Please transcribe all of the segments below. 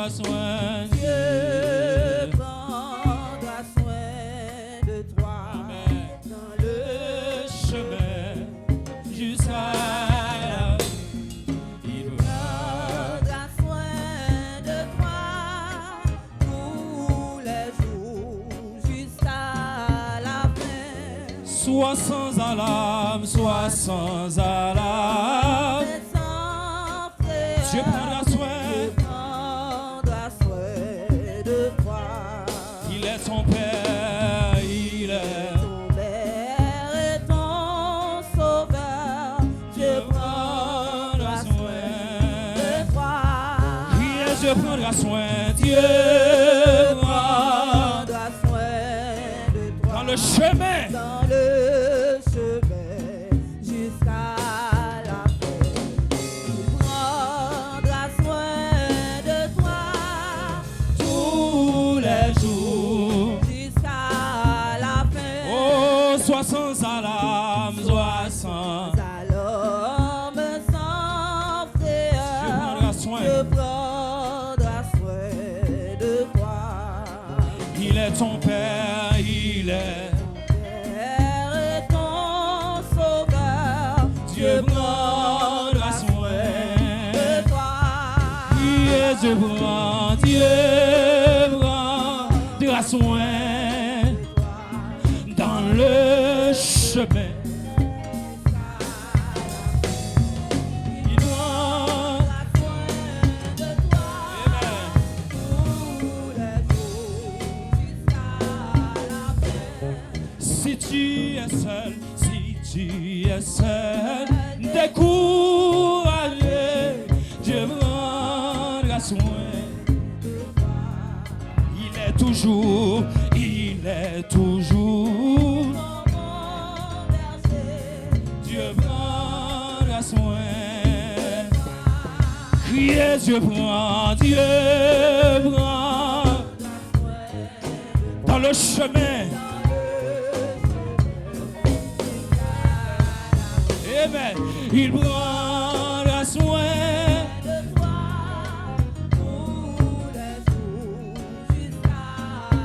prendra soin. Dieu prendra soin de toi. Amen. Dans le Chemin jusqu'à la vie. Il prendra soin de toi tous les jours jusqu'à la fin. Sois sans alarme, sois sans alarme. Sans frère, Dieu prendra soin. Dieu prendra soin de toi. Il est ton Père, il est Ton Père et ton Sauveur, Dieu prendra soin de toi. Dieu prendra soin, Dieu Prendra soin de toi. dans le chemin. Dans le chemin jusqu'à la fin. Il prendra soin de toi Tous les jours. jusqu'à la fin. Oh, sois sans alarme, sois sans. Alarme sans frère, Dieu prendra soin. Dieu prendra soin de toi. Il est ton Père, il est. Père et ton Sauveur, Dieu prendra soin de toi. Dieu prendra soin dans le chemin. Il prendra soin de toi. Amen. Tous les jours jusqu'à la fin. Si tu es seul, découragé, Dieu prendra soin. Il est toujours Dieu prendra soin. Criez, Dieu prend dans le chemin. Amen. Il prendra soin.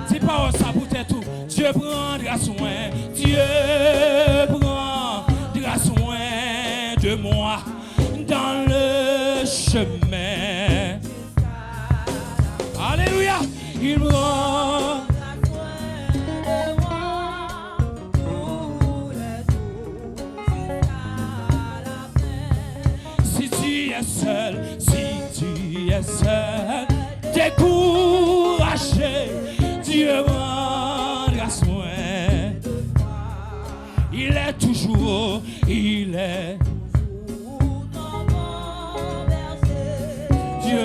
C'est pas ça pour tes tout. Dieu prendra soin. Dieu prendra soin de moi dans le chemin. Alléluia. Il prend. Si tu es seul, découragé, Dieu prendra soin. Il est toujours, Dieu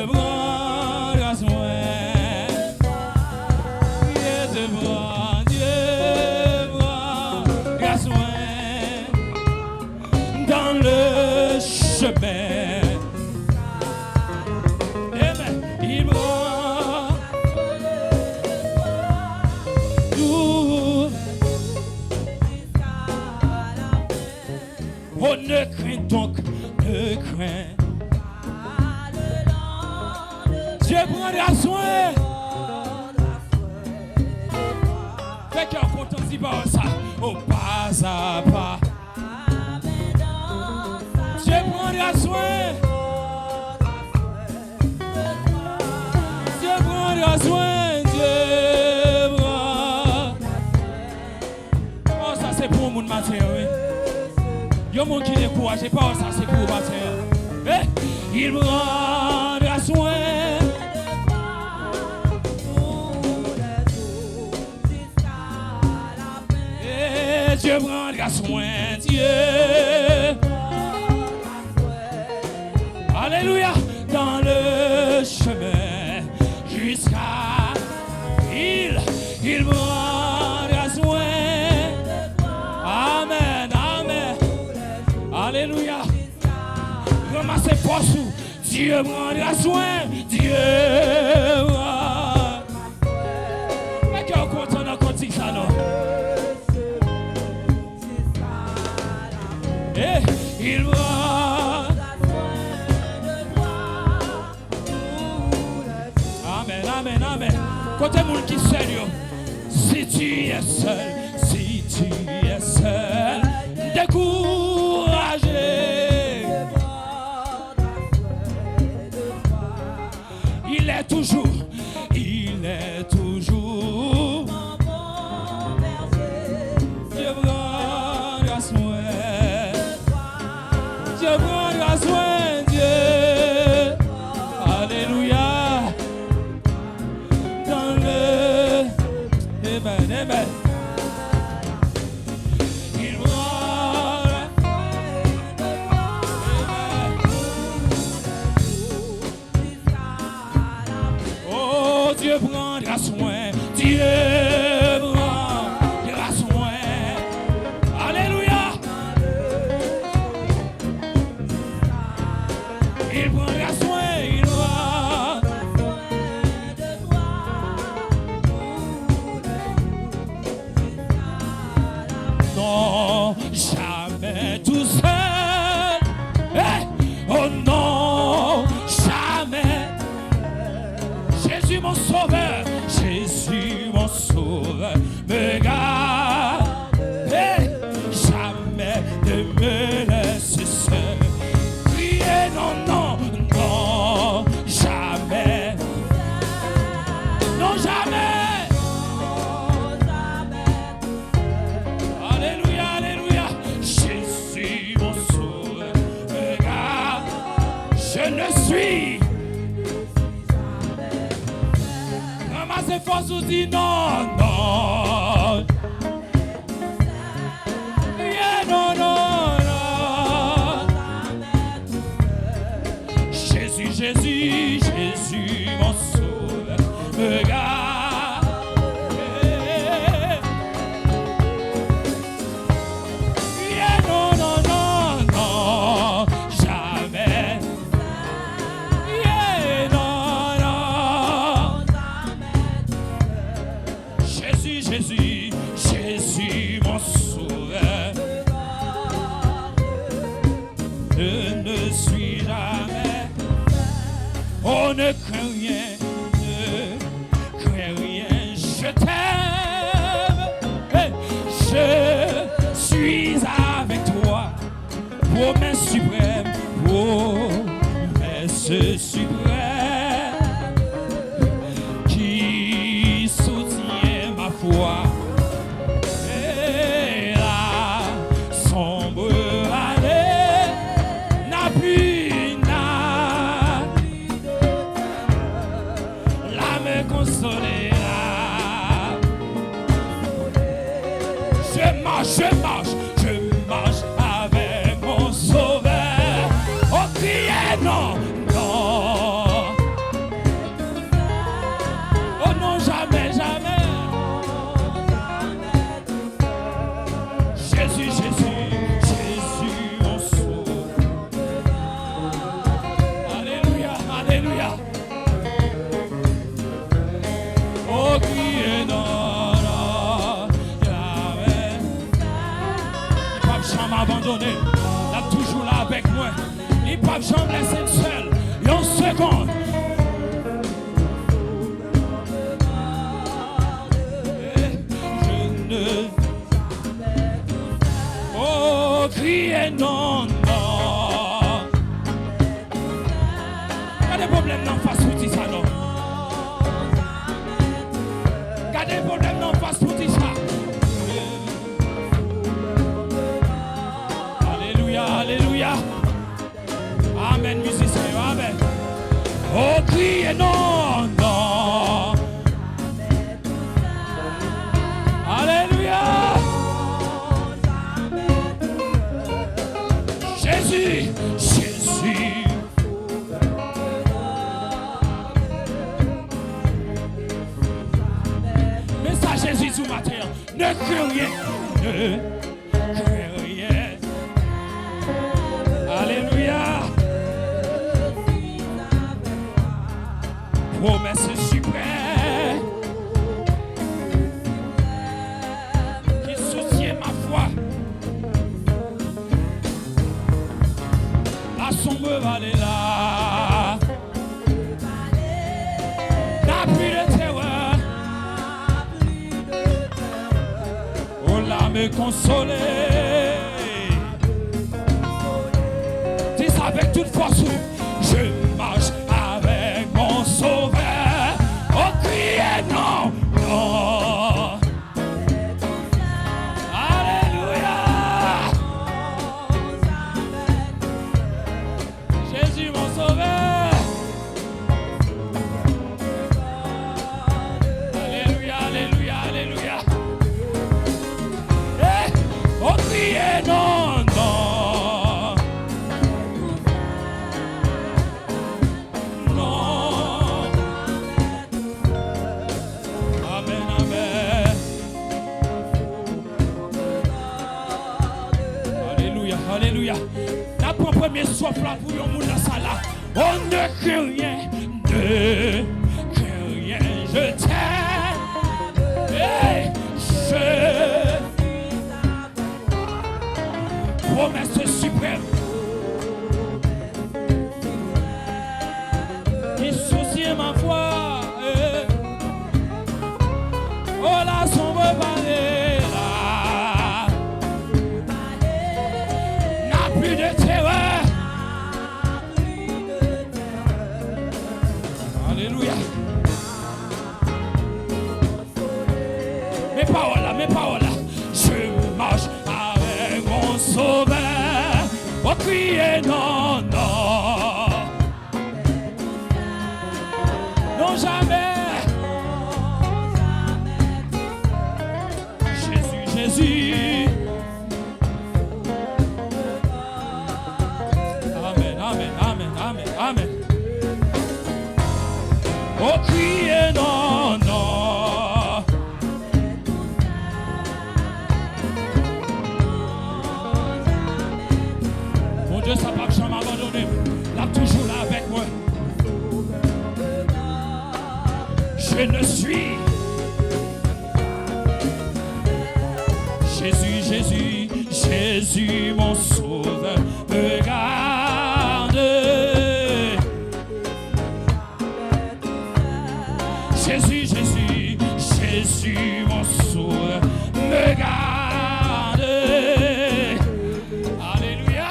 prendra soin. Dieu prendra soin dans le chemin. Amen. Il prend tout. Oh, ne crains donc, ne crains. Dieu prendra soin. Fais cœur content, dis pas ça. Oh, pas à pas. Dieu prendra soin. Dieu prendra soin. Dieu prendra. Oh, ça c'est pour mon matin, oui. Il y a des gens qui découragent, pas ça c'est pour matin. Eh, il prendra soin. Eh, Dieu prendra soin, Dieu. Alléluia, dans le chemin jusqu'à il prendra soin. Amen, amen. Alléluia. Ramassez force. Dieu prendra soin. Dieu prendra. Mais qu'on content dans le ça non. Eh, il prendra. Côté monde qui seul, yo. Si tu es seul, découragé. Il est toujours. Dieu prendra soin. Dieu prendra soin, Dieu. Alléluia. Dans le. Amen, amen. Il prendra. Oh, Dieu prendra soin. Dieu prendra soin. Alléluia. Il prendra soin, il prendra non, jamais tout seul. Hey! Oh non, jamais. Jésus mon sauveur, Jésus mon sauveur, me garde. Hey! Jamais ne me laisse seul. Priez non, non, non, jamais. Non, jamais. Alléluia, alléluia. Jésus mon sauveur, me garde. Je ne suis. Ramassez force ou dit non, non. Yeah, non, non, non. Jésus, Jésus, Jésus, mon sauveur, me garde. Yeah, non, non, non, non, jamais. Yeah, non, non. Jésus, Jésus, Jésus, mon sauveur. Je ne suis jamais. On ne craint rien, ne crains rien. Je t'aime. Hey, je suis avec toi. Promesse suprême, promesse suprême qui soutient ma foi. Et la sombre année n'a plus la me consolera. Je marche avec mon sauveur. Oh, criez non, non. Oh non, jamais, jamais. Jésus, Jésus, Jésus, mon sauveur. Alléluia, alléluia. Oh, criez non. Abandonné, là toujours là avec moi. Il ne peut jamais laisser seul. Une seconde. Je ne. Oh, criez non, non. Il y a des problèmes dans face pour ça, non. Il y a des problèmes dans face pour ça. Alléluia. Amen, musicien, amen. Oh, criez non, non. Alléluia. Jésus, Jésus. Mais ça, Jésus, sous ma terre, ne crains rien. Ne crains rien. Alléluia. Promesse suprême qui soutient ma foi. La sombre vallée là n'a plus de terreur. me consoler. Dis ça avec toute force. Je marche avec mon sauveur. Oh, criez non, non. Alléluia. Jésus mon sauveur. Alléluia, alléluia, alléluia. Eh, oh, criez non, non. Non. Amen, amen. Alléluia, alléluia. La première souffle là pour le monde dans ça là. On ne craint rien, ne crains rien, je t'aime. Hey, je promesse suprême. Qui soucie ma foi. Oh la sombre vallée là. N'a plus de terreur. Alléluia. Mes paroles là, mes paroles là. Je marche avec mon sauveur. Oh, criez non, non. Non, jamais. Jésus, Jésus. Amen, amen, amen, amen, amen. Oh, criez non, non. Mon Dieu, ça va jamais abandonner. Là, toujours là avec moi. Je ne suis. Jésus, Jésus, Jésus, mon sauveur, me garde. Jésus, Jésus, Jésus, mon sauveur, me garde. Alléluia.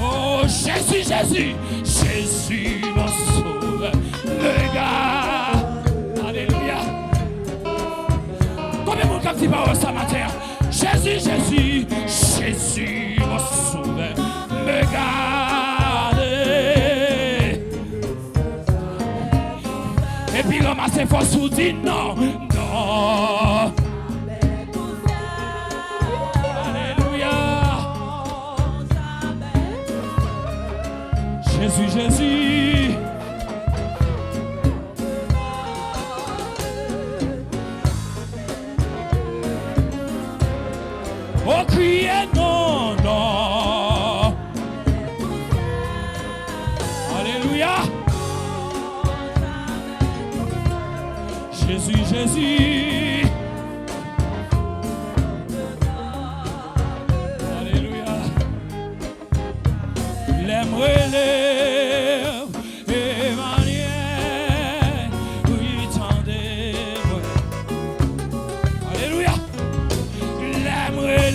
Oh, Jésus, Jésus, Jésus, mon sauveur, me garde. Alléluia. Combien de monde qui parle ça matin? Jésus, Jésus, Jésus, mon sauveur, me garde. Et puis ramasser force ou dit non, non. Alléluia. Jésus, Jésus. Oh, criez non, non. Alléluia. Jésus, Jésus. Alléluia. L'aimerait Emmanuel. Oui, tendez-moi. Alléluia. L'aimerait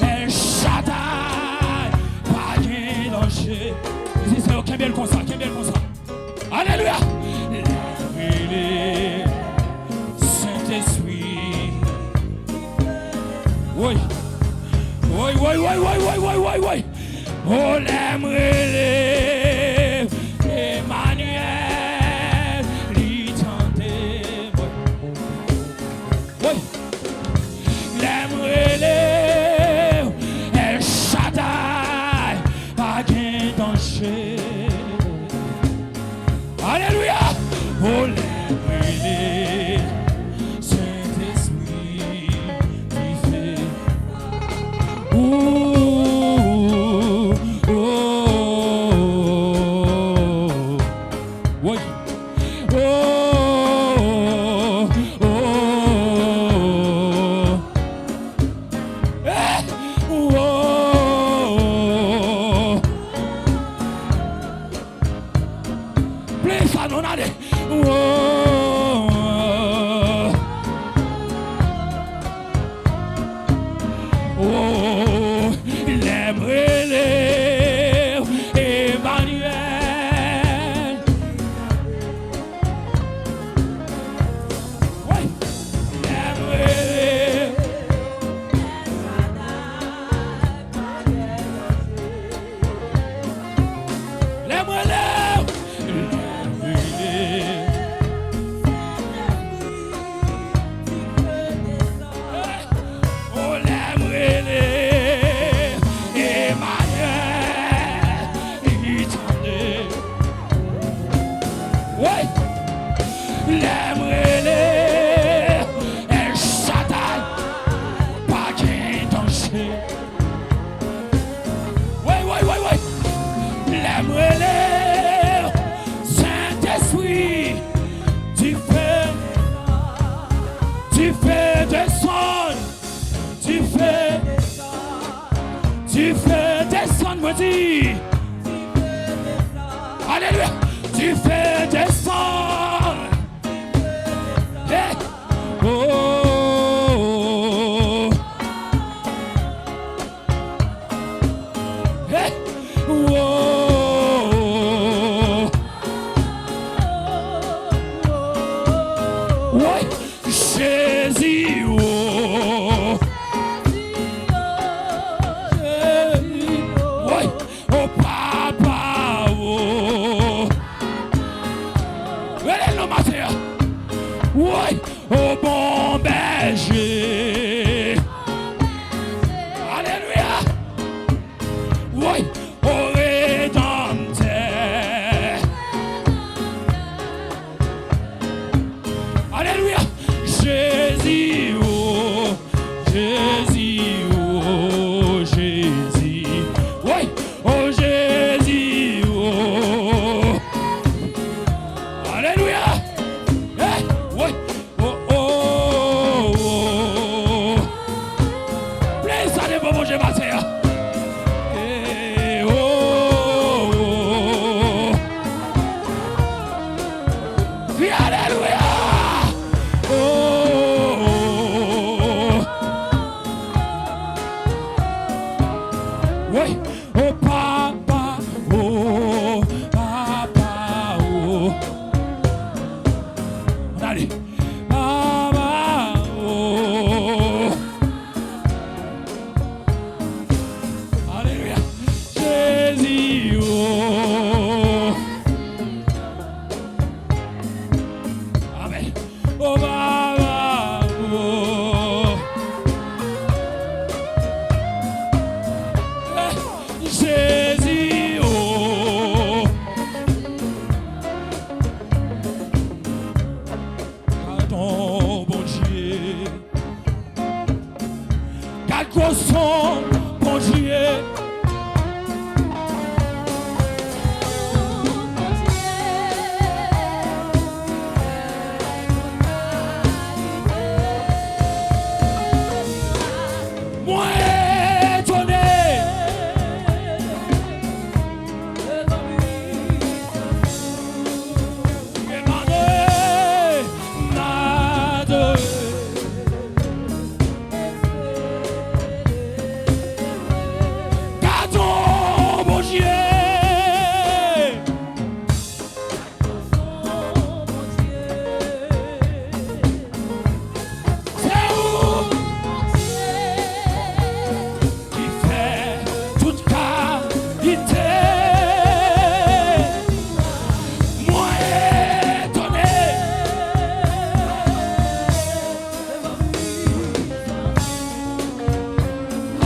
El Shaddai. Pas de danger. Ici, c'est ok, bien comme ça, ok, bien comme ça. Alléluia. Saint-Esprit. Oui. Oui, oui, oui, oui, oui, oui, oui, oui. Oh, l'aimerait Emmanuel. L'itendez. Oui. L'aimerait El Shaddai. Pas de danger. Alléluia. Oh, l'aimerait Saint-Esprit qui fait. Oui. Play ça, non, allez. Oh, l'aimerait Emmanuel. Oui, l'aimerait. Saint-Esprit, tu fais descendre, tu fais descendre, me dis. Alléluia, tu fais descendre. Hey. Oh, hey. Oh. Oui, Jésus, oh. Oui, oh papa, oh. Elle est le matin. Oui, oh bon berger. Alléluia. Oui, oh rédempteur. Alléluia. Jésus, oh, Jésus, oh, Jésus. Oui, oh Jésus, oh. Alléluia. Hey, oui, oh, oh, oh. Please, allez, bon, j'ai ma terre. Hey, oh, oh. Oui, alléluia. Oui, oh papa, oh papa, oh. Allez, papa, oh. Alléluia, Jésus, oh. Amen. Oh papa, oh. Jésus, oh. Pardon, bon Dieu. Quel son, bon Dieu. Moi étonné.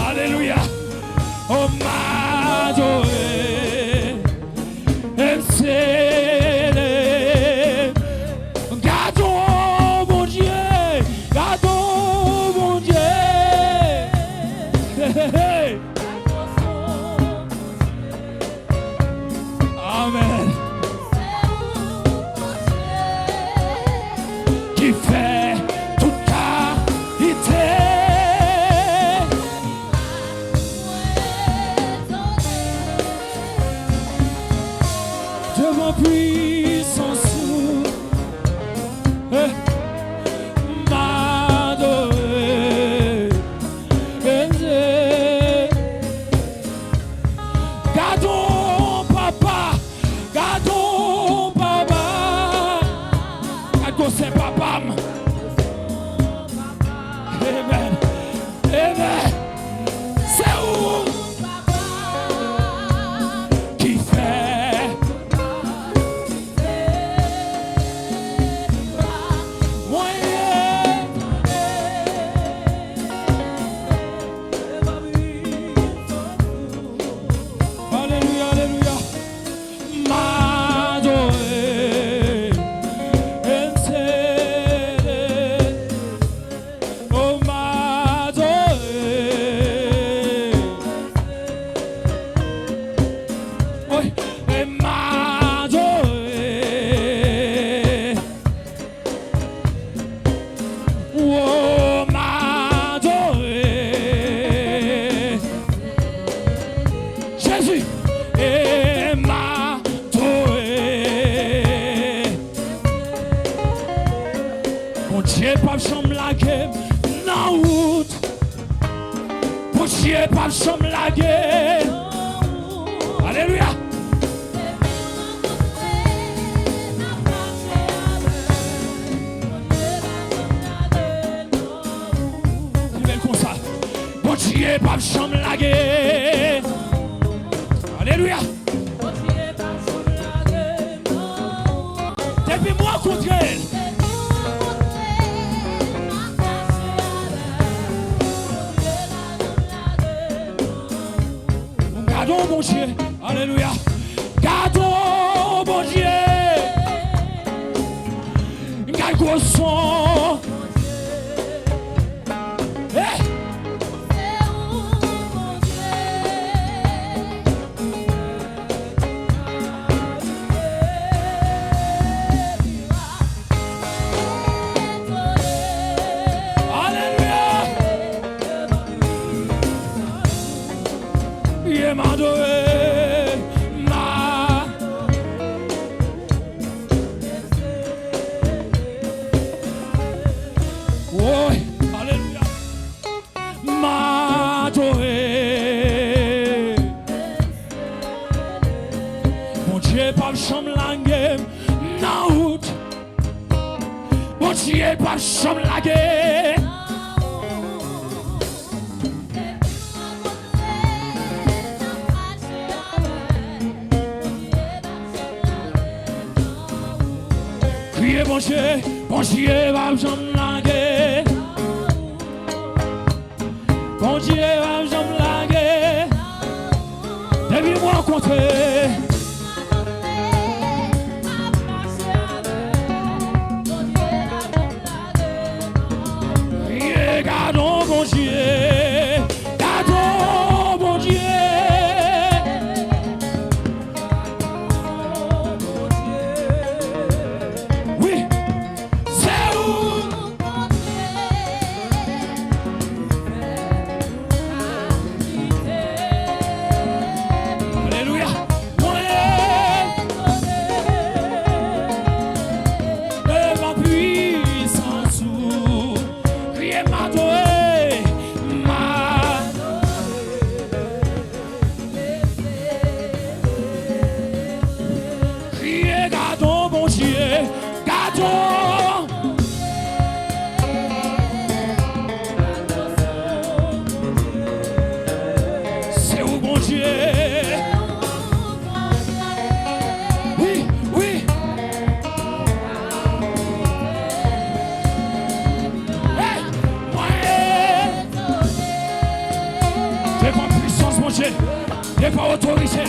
Alléluia. Oh ma Dieu, gardons mon Dieu, gardons mon Dieu. Amen. Qui fait toute qualité. Devant puissance, m'adorer. Dieu pas chambre la guerre. Alléluia. Comme ça. Bon Dieu pas chambre la guerre. Alléluia. Depuis moi contre elle. Gardons mon Dieu. Alléluia. Gardons mon Dieu. Gardons son. Chambre la guerre. Criez bon Dieu va chambre la guerre. Bon Dieu va chambre la guerre. Depuis moi compter. Gardons mon Dieu, gardons mon Dieu. Oui, c'est où? Alléluia. De ma puissance. C'est où mon Dieu? Oui, oui. Hey, moi, devant puissance mon Dieu, devant autorité,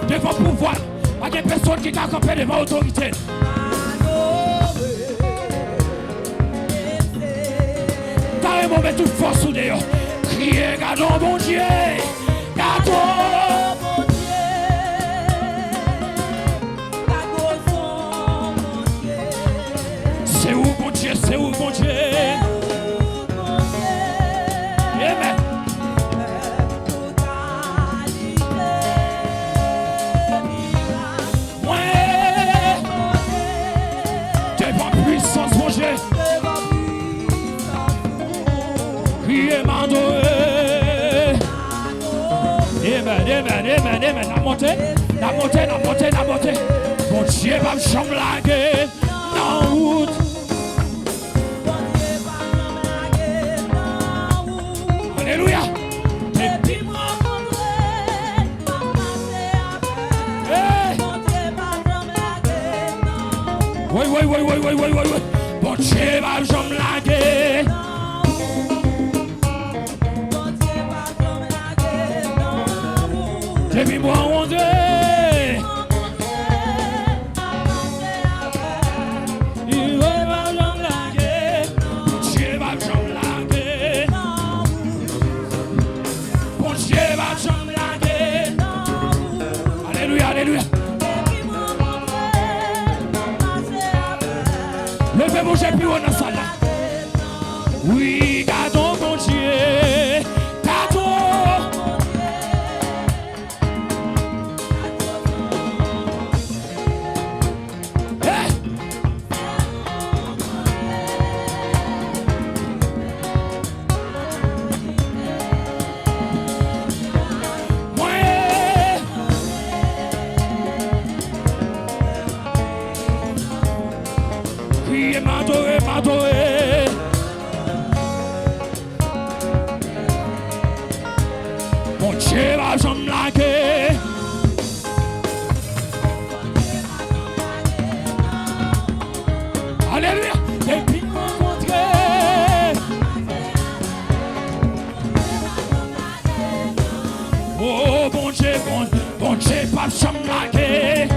devant pouvoir, il y a des personnes qui campent devant autorité. Carrément, met toute force sous dehors. Criez, gardons mon Dieu. Gardons mon Dieu. C'est où mon Dieu? C'est où mon Dieu? Amen. Devant puissance mon Dieu. Criez, m'adorez. Amen. La montée. Mon Dieu va me chambre la guerre. En route. Alléluia. Oui. Mon Dieu va me chambre la guerre. Depuis moi on dit il va me laguer. Dieu va me laguer. Bon Dieu va me laguer. Alléluia. Levez vos pieds dans la salle. Oui, gardons mon Dieu. Dieu va jamais laguer. Alléluia. Depuis rencontré. Oh bon Dieu, bon Dieu, pas jamais laguer.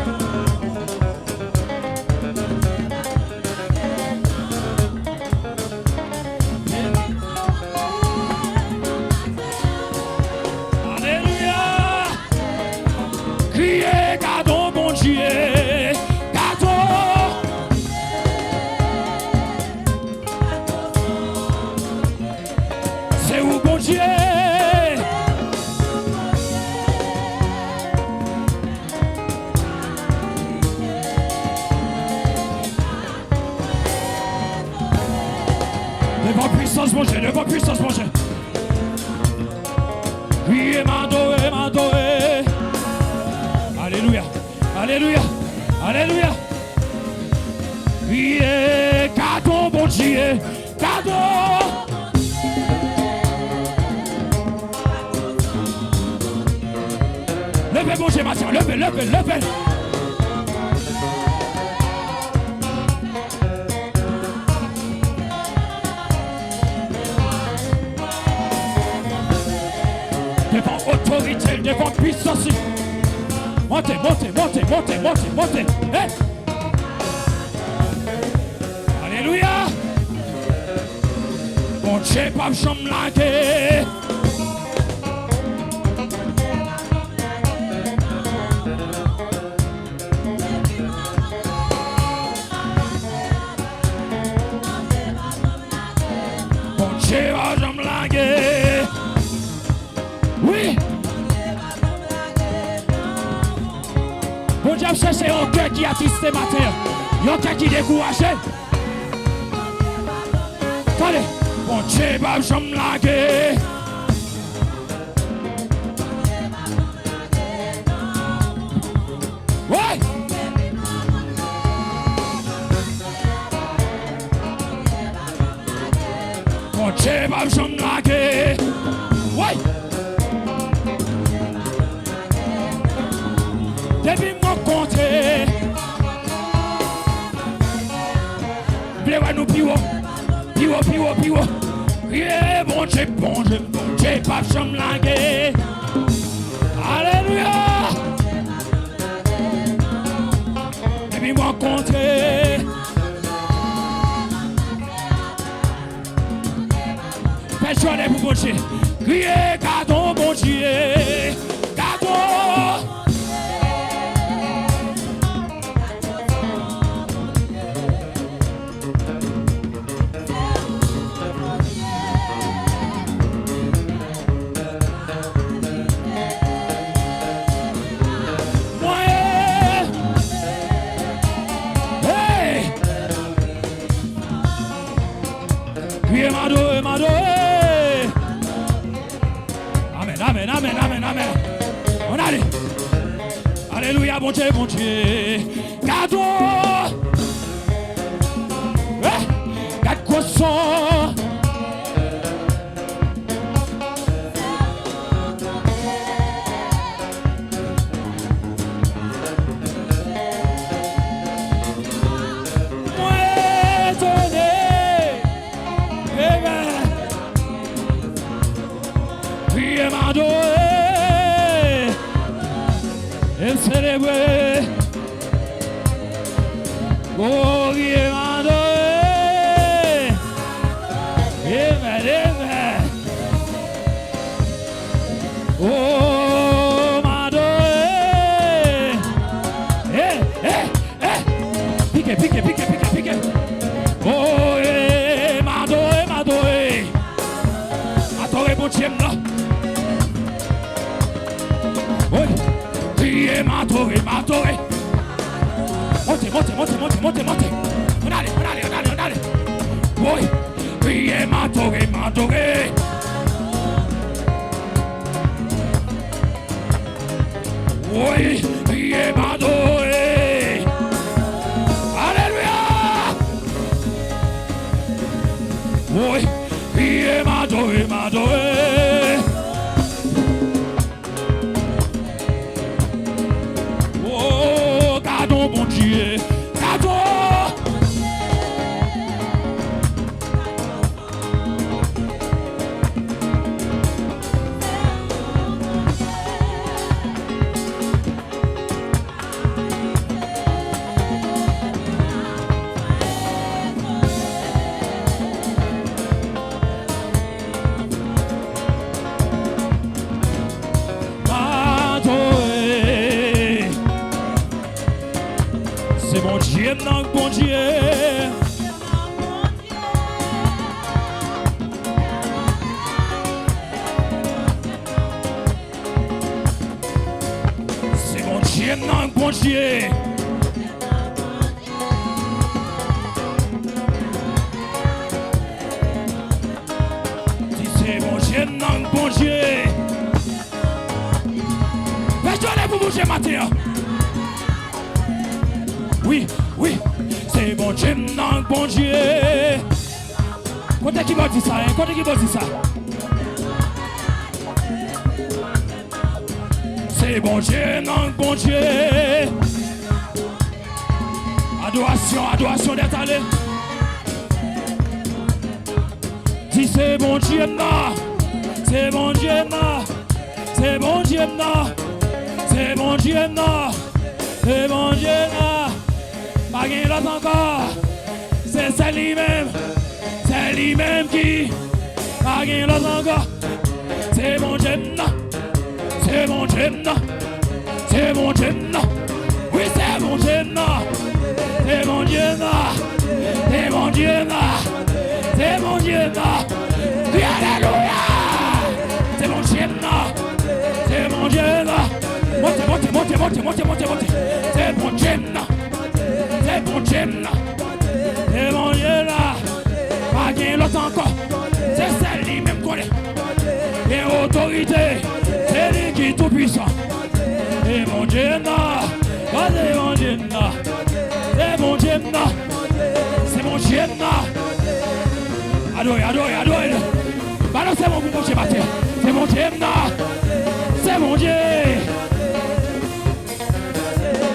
Devant puissance, mon Dieu. Criez, m'adorer, m'adorer. Alléluia, alléluia, alléluia. Criez, cadeau, mon Dieu, cadeau. Levez, mon Dieu, Mathieu, levez, levez, levez. Devant autorité, devant puissance. Montez, montez, montez, montez, montez, montez. Hey. Alléluia. Mon Dieu, pas jamais laguer. Mon Dieu, pas jamais laguer. Oui. Bon Dieu, c'est un cœur qui a tristé matin. Un cœur qui est découragé. Attendez. Bon Dieu, va jamais laguer. Ouais. Bon Dieu, va jamais laguer. Ouais. Depuis mon compter, voulez-vous nous piwo, piwo, piwo, piwo. Yeah, bon Dieu, bon Dieu, bon Dieu, pas jamais laguer. Alléluia. Depuis mon compter, personne n'est pour bon Dieu. Criez, cadeau, bon Dieu, cadeau. Amen, amen, amen, amen. On allait. Alléluia, bon Dieu, bon Dieu. Cadeau. Quatre cossons. Et célébrer, oh, viens m'adorer, amen, oh, m'adorer, piquez, piquez, piquez, piquez, piquez, oh, m'adorer, m'adorer, adorer mon Dieu là. Criez, m'adorer, m'adorer. Montez, montez, montez, montez, montez, montez. On allait, on allait, on allait, on allait. Oui. Criez, m'adorer, m'adorer. Oui. Criez, m'adorer. Alléluia. Oui. Criez, m'adorer, m'adorer. Dieu, non, bon Dieu. C'est mon Dieu, non, bon Dieu. C'est mon Dieu, non, bon Dieu. Fais-toi aller pour bouger ma terre. Oui, oui, c'est mon Dieu, non, bon Dieu. Quand qui va dire ça, hein? Quand qui va dire ça? C'est bon Dieu, non, bon Dieu. Adoration, adoration d'être allé. Dis c'est bon Dieu, non. C'est bon Dieu, non. C'est bon Dieu, non. C'est bon Dieu, non. C'est bon Dieu, non. Pas gain l'autre encore. C'est lui-même. C'est lui-même qui. Pas gain l'autre encore. C'est mon Dieu, non. C'est mon Dieu, non. C'est mon Dieu, non. Oui, c'est mon Dieu, non. C'est mon Dieu, non. C'est mon Dieu, non. C'est mon Dieu, non. Oui, alléluia. C'est mon Dieu, non. C'est mon Dieu, non. Montez, montez, montez, montez, montez, montez, montez. C'est mon Dieu, non. C'est mon Dieu, non. C'est mon Dieu, là. Pas gain l'autre encore. C'est celle-là même qu'on est. Et autorité. C'est lui qui est tout puissant. C'est mon Dieu, non. C'est mon Dieu, non. C'est mon Dieu, non. C'est mon Dieu, non. Adorez, adorez, adorez. Balancez mon pour bouger ma terre. C'est mon Dieu, non. C'est mon Dieu.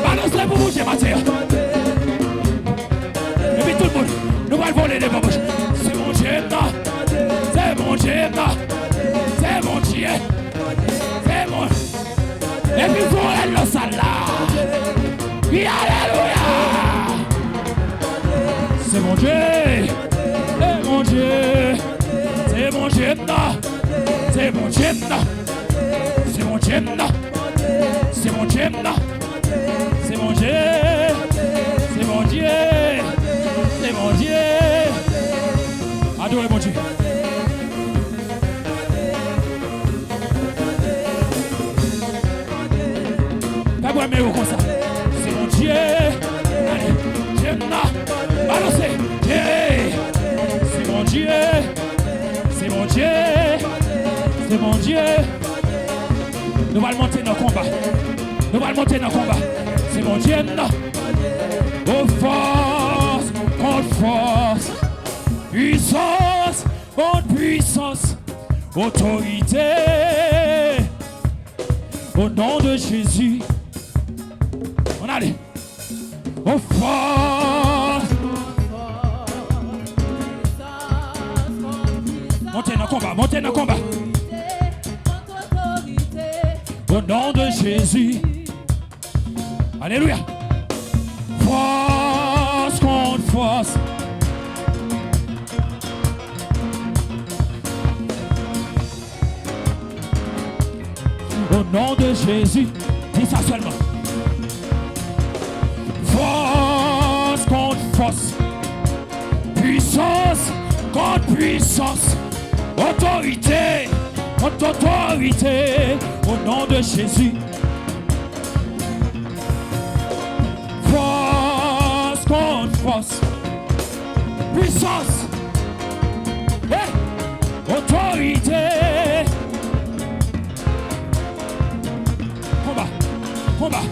Balancez pour bouger ma terre. Et puis tout le monde, nous allons voler les bambouches. C'est mon Dieu, non. C'est mon Dieu, non. C'est mon Dieu. C'est mon. Et puis vous allez le salle là. Oui, alléluia. C'est mon Dieu. C'est mon Dieu. C'est mon Dieu, non. C'est mon Dieu, non. C'est mon Dieu, non. C'est mon Dieu, non. C'est mon Dieu. C'est mon Dieu. C'est mon Dieu. Adorez mon Dieu. Pas moi mais comme ça. C'est mon Dieu. Allez, Dieu, non. Balancez. C'est mon Dieu. C'est mon Dieu. C'est mon Dieu. Nous allons monter dans le combat. Nous allons monter dans le combat. C'est mon Dieu, non. Oh, force contre force. Puissance contre puissance. Autorité. Au nom de Jésus. On allait. Oh, force. Montez dans le combat. Montez dans le combat. Au nom de Jésus. Alléluia. Force contre force. Au nom de Jésus. Dis ça seulement. Force contre force. Puissance contre puissance. Autorité contre autorité. Au nom de Jésus. Force contre force. Puissance. Hey. Autorité. Combat. Combat.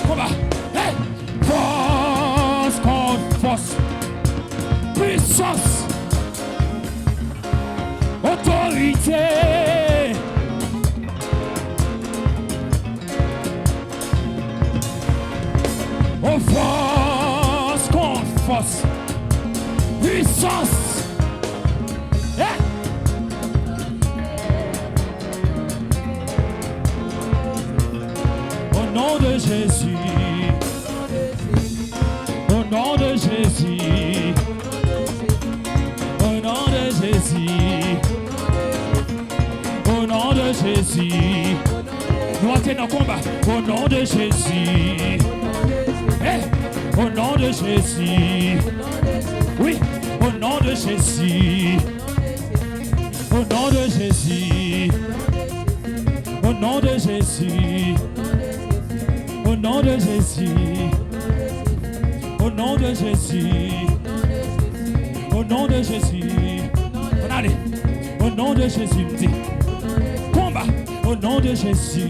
Combat. Hey. Force contre force. Puissance. Autorité. Oh, force contre force. Puissance. Eh? Au nom de Jésus. Au nom de Jésus. Au nom de Jésus. Au nom de Jésus. Nous entrons dans le combat. Au nom de Jésus. Hey, Au nom de Jésus. Oui, au nom de Jésus. Au nom de Jésus. Au nom de Jésus. Au nom de Jésus. Au nom de Jésus. Au nom de Jésus. On allait. Au nom de Jésus. Combat. Au nom de Jésus.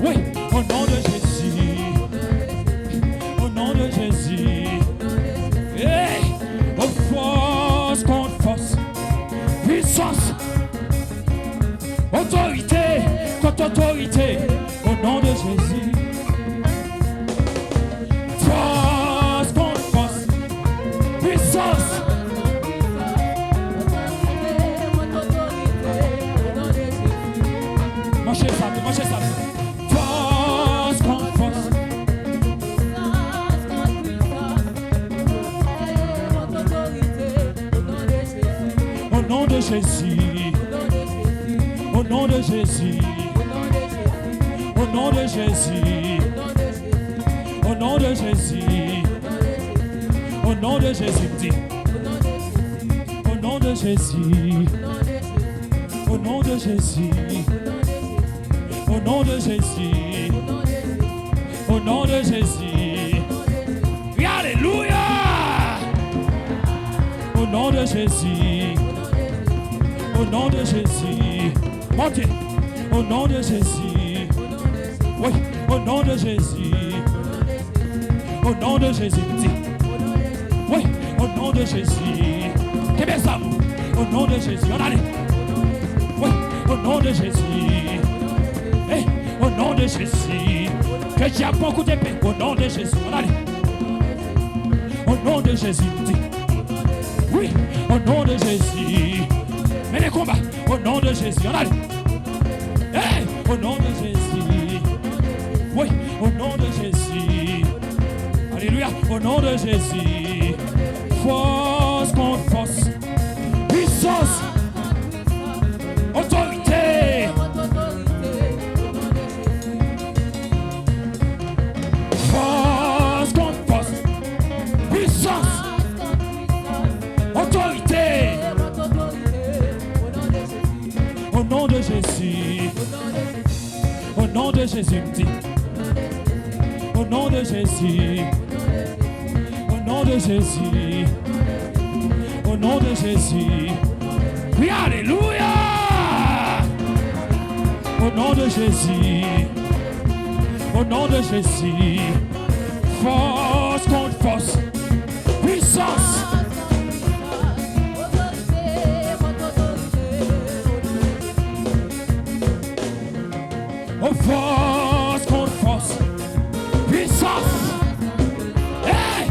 Oui, au nom de Jésus. Au nom de Jésus. Hey, oh, force contre force. Puissance. Autorité contre autorité. Au nom de Jésus. Force contre force. Puissance. Mangez ça, mangez ça. Force contre force. Au nom de Jésus. Au nom de Jésus. Au nom de Jésus. Au nom de Jésus. Au nom de Jésus. Au nom de Jésus. Au nom de Jésus. Au nom de Jésus. Au nom de Jésus. Alléluia. Au nom de Jésus. Au nom de Jésus. Montez. Au nom de Jésus. Oui, au nom de Jésus. Au nom de Jésus. Oui, au nom de Jésus. Que bien ça vous. Au nom de Jésus. On allait. Oui, au nom de Jésus. Hey, au nom de Jésus. Que Dieu a beaucoup de paix. Au nom de Jésus. On allait. Au nom de Jésus. Oui, au nom de Jésus. Mais les combats. Au nom de Jésus. On allait. Hey, au nom de Jésus. Oui, au nom de Jésus. Alléluia. Au nom de Jésus. Force contre force. Puissance. Autorité. Force contre force. Puissance. Autorité. Au nom de Jésus. Au nom de Jésus. Au nom de Jésus. Au nom de Jésus. Au nom de Jésus. Oui, alléluia. Au nom de Jésus. Au nom de Jésus. Force contre force. Puissance. Oh, force contre force. Puissance. Hey!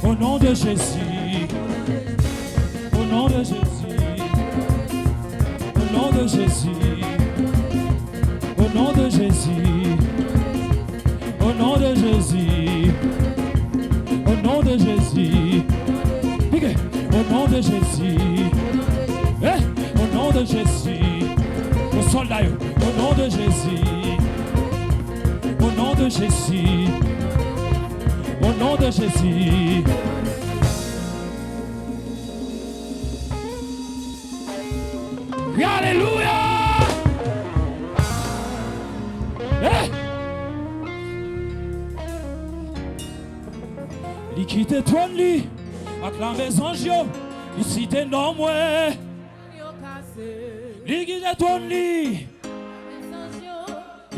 Au nom de Jésus. Au nom de Jésus. Au nom de Jésus. Au nom de Jésus. Au nom de Jésus. Au nom de Jésus. Piquez. Au nom de Jésus. Hey! Au nom de Jésus. Au soldat. Au nom de Jésus. Au nom de Jésus. Au nom de Jésus. Alléluia. Hey! Li quitte ton lit, acclamez son Dieu, ici t'es non moins. Li quitte ton lit,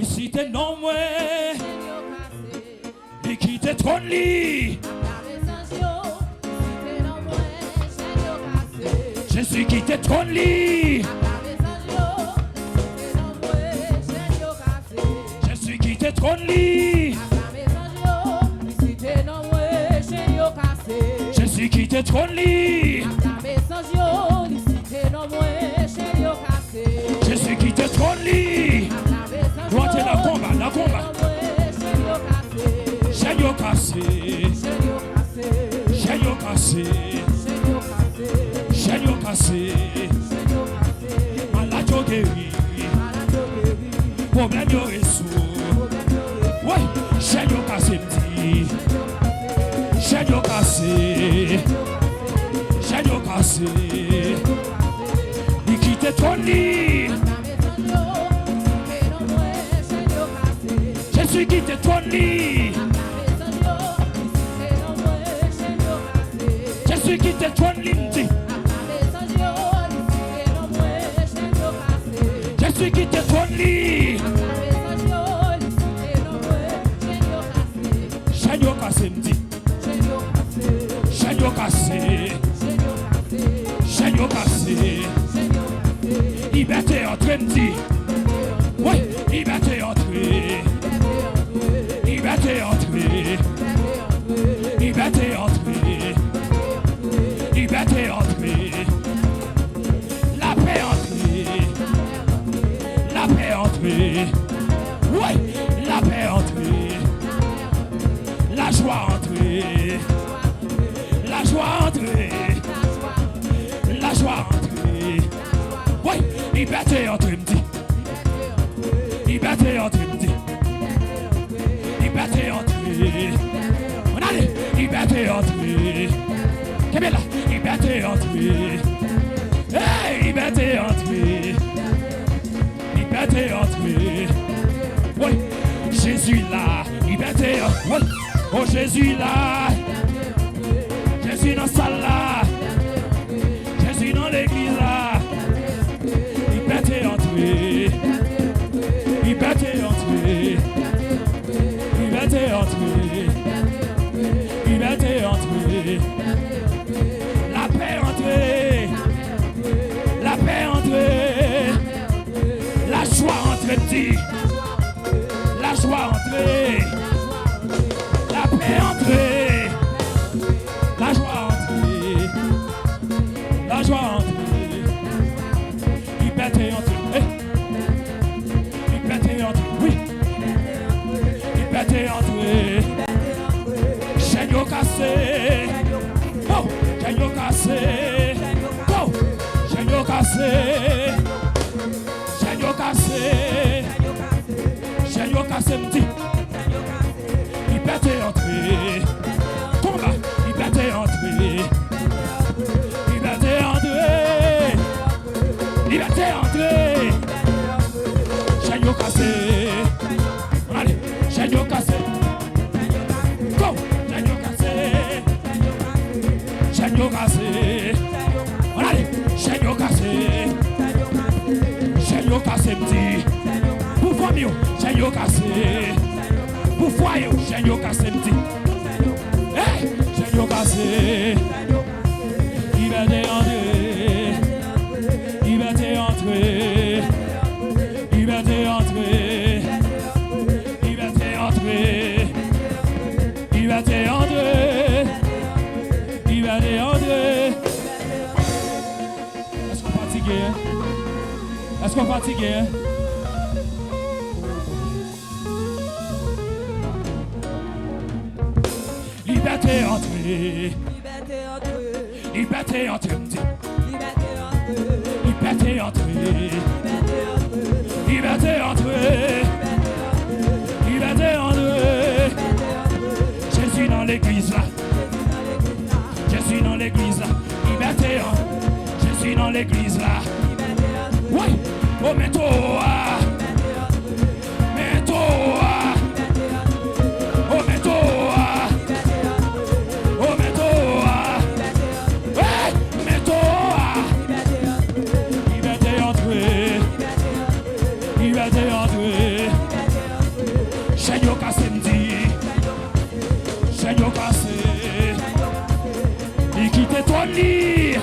ici t'es non moins. Li quitte ton lit. Jésus qui te trône lit. Jésus qui te trône lit. Jésus qui te trône lit. Jésus qui te trône lit. Toi t'es la combat, la combat. Seigneur cassé. Seigneur cassé. Seigneur cassé, malade guéri, problème yo résolu. cassé. Il quitte ton lit. Jésus quitte ton lit. Jésus quitte ton lit. Jésus quitte ton lit. Chaîne cassé me dit. Chaîne cassé. Chaîne cassé. Liberté entrée me dit. Oui, liberté entrée. Liberté entrée. Liberté entrée. Liberté entrée. La paix entrée. La paix entrée. Oui, la paix entrée. La joie entrée. La joie entrée. La joie entrée. Oui, liberté entrée me dit. Liberté entrée me dit. Liberté entrée. On allait. Liberté entrée. Qu'est-ce là? Liberté entrée. Hey, liberté entrée. Liberté entrée. Oui, Jésus là. Liberté entrée. Oui. Oh Jésus là. Jésus dans la salle là. Jésus dans l'église là. Liberté entrée. Liberté entrée. Liberté entrée. Liberté entrée. La paix entrée. La paix entrée. La joie entrée dit. La joie entrée. La paix entrée. La joie entrée. La joie entrée. Liberté entrée. Liberté entrée. Oui. Liberté entrée. Chaîne cassé. Oh, chaîne cassé. Oh, chaîne cassé. Chaîne cassé. Chaîne cassé me dit. Liberté entrée. Combat. Liberté entrée. Liberté entrée. Liberté entrée. Chaîne cassé. Allez, chaîne cassé. Go. Chaîne cassé. Chaîne cassé. Allez, chaîne cassé. Chaîne cassé me dit. Pour famille, chaîne cassé. Pour foyer, chaîne cassé me dit. Hey, chaîne cassé. Liberté entrée. Liberté entrée. Liberté entrée. Liberté entrée. Liberté entrée. Liberté entrée. Est-ce qu'on est fatigué? Est-ce qu'on est fatigué? Liberté entrée. Liberté entrée. Liberté entrée. Liberté entrée. Liberté entrée. Jésus dans l'église là. Jésus dans l'église là. Liberté entrée. Jésus dans l'église là. Oui. Oh mais toi. Mais toi. Oh mais toi. Il quitte ton lit.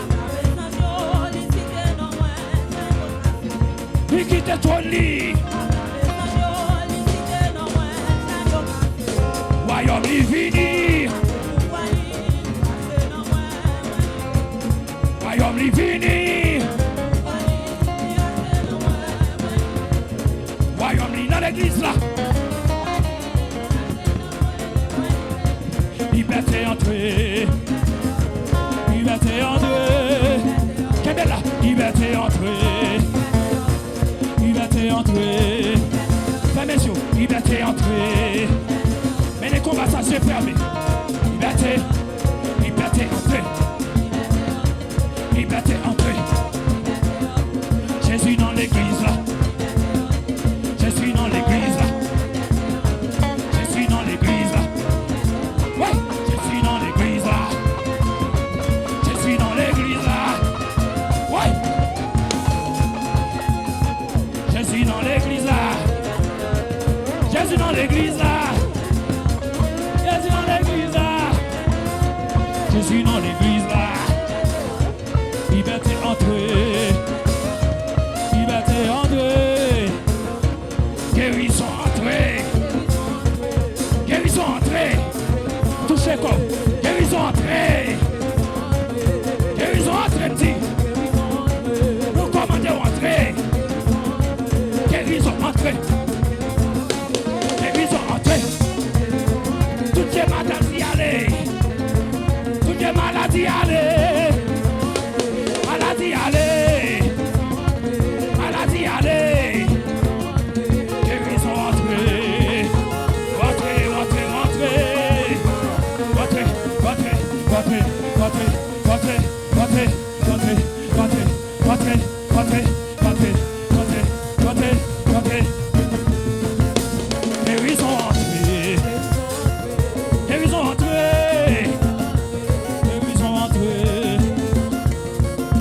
Il quitte ton lit. Royaume divini. Royaume divini. Royaume dans l'église là. Liberté entrée. Liberté entrée. Qu'est-ce là? Liberté entrée. Liberté entrée. Fermez les yeux. Liberté entrée. Mais les conversations fermées. Liberté. Liberté entrée. Jésus dans l'église là. Jésus dans l'église là. Jésus dans l'église là. Jésus dans l'église là. Liberté entrée. Liberté entrée. Guérison entrée. Guérison entrée. Touchez comme. Guérison entrée. Guérison entrée petit. Nous commandons entrer. Guérison entrée. Guérison entrée. Toutes les maladies allez. Toutes les maladies allez. Maladie allez. Maladie allez. Guérison entrée. Rentrez, rentrez, rentrez. Rentrez, rentrez, rentrez, rentrez, rentrez, rentrez, rentrez, rentrez, rentrez, rentrez, rentrez, rentrez, rentrez, rentrez. Guérison entrée. Guérison entrée. Guérison entrée.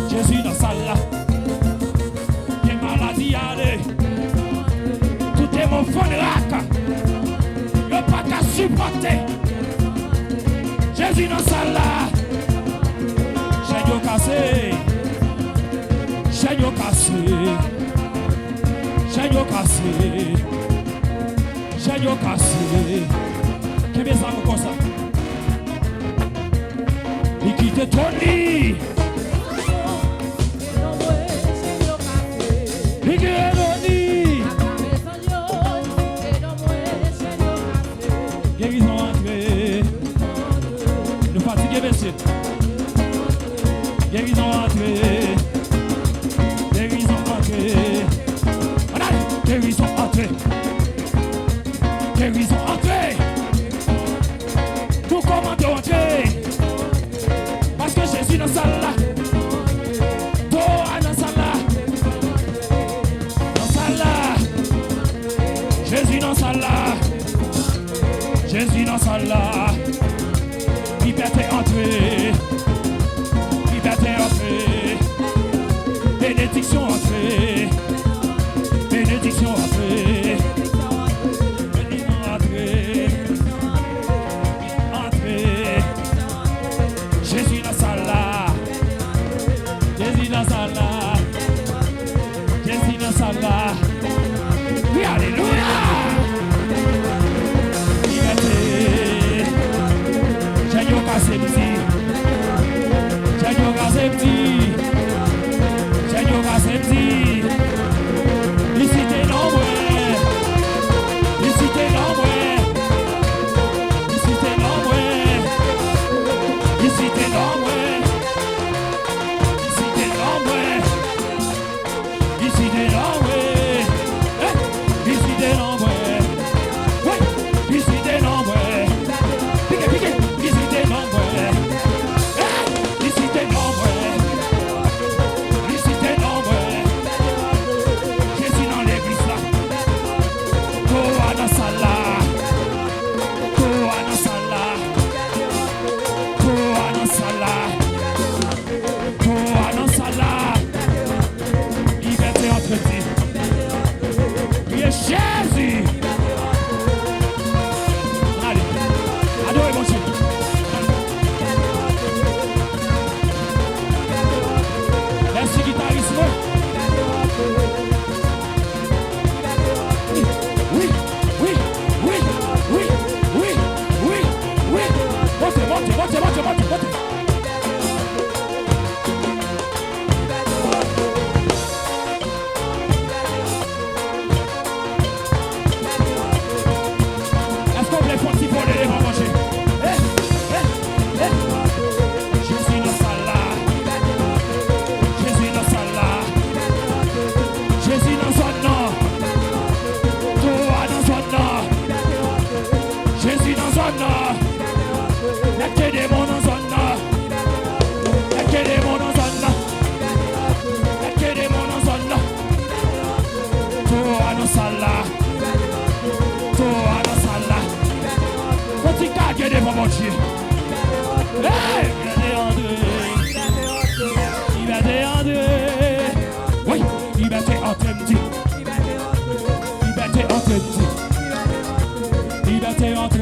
Jésus dans salle là. Les maladies allez. Tout est mon fond de rac. Y'a pas qu'à supporter. Jésus dans salle là. Chaîne cassé. Chaîne cassé. Chaîne cassé. Chaîne cassé. Qu'est-ce que ça vous comme ça? Il quitte Tony. Il quitte Tony. Guérison entrée. Nous fatigués, messieurs. Guérison entrée. Guérison entrée. Voilà. Guérison entrée. Guérison entrée. Nous commandons entrer. Parce que Jésus dans la salle là. Toi dans la salle là. Dans la salle là. Jésus dans la salle là. Jésus dans la salle là. Liberté entrée. Liberté entrée. Bénédiction entrée. Bénédiction entrée. Bénédiction entrée. Entrée. Jésus dans la salle là. Jésus dans la salle là. Jésus dans la salle là. Oui, alléluia. Liberté. J'ai eu cassé petit. J'ai eu cassé petit. J'ai eu cassé petit. Ici t'es nombreux. Ici t'es nombreux. Ici t'es nombreux. Ici t'es nombreux. Ici t'es nombreux. Ici t'es nombreux. Ici t'es nombreux. Oui, ici t'es nombreux. Piquez, piquez. Ici t'es nombreux. Ici t'es nombreux. Ici t'es nombreux. Jésus dans l'église là. Toi dans sa là. Toi dans sa là. Toi dans sa là. Toi dans sa là. Liberté entretien. Il est Jésus. Allez, adorez mon Dieu. Merci guitariste. Oui, oui, oui, oui, oui, oui, oui, oui. Montez, montez, montez, montez, montez, montez. Est-ce qu'on voulait faire un petit peu de lèvres à manger? Jésus dans sa là. Jésus dans sa là. Jésus dans son nom. Toi dans son nom. Jésus dans son nom. Y'a que des mots dans son nom. Y'a que des mots dans son nom. Y'a que des mots dans son nom. Toi dans sa là. Toi dans sa là. Petit cas qui est devant mon Dieu. Hey! Liberté André. Oui, liberté André me dit. entrez, entrez.